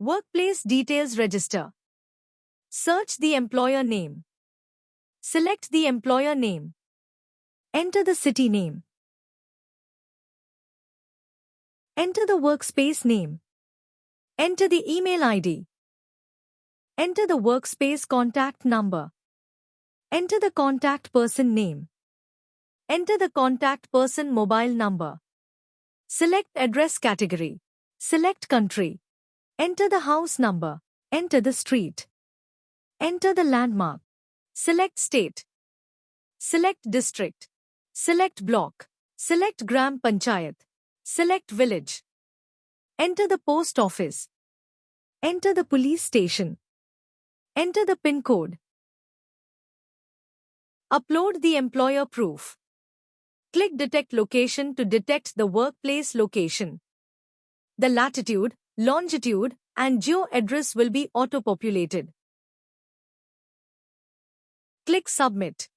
Workplace details register. Search the employer name. Select the employer name. Enter the city name. Enter the workspace name. Enter the email ID. Enter the workspace contact number. Enter the contact person name. Enter the contact person mobile number. Select address category. Select country. Enter the house number. Enter the street. Enter the landmark. Select state. Select district. Select block. Select Gram Panchayat. Select village. Enter the post office. Enter the police station. Enter the PIN code. Upload the employer proof. Click Detect Location to detect the workplace location. The latitude, longitude, and geo address will be auto-populated. Click Submit.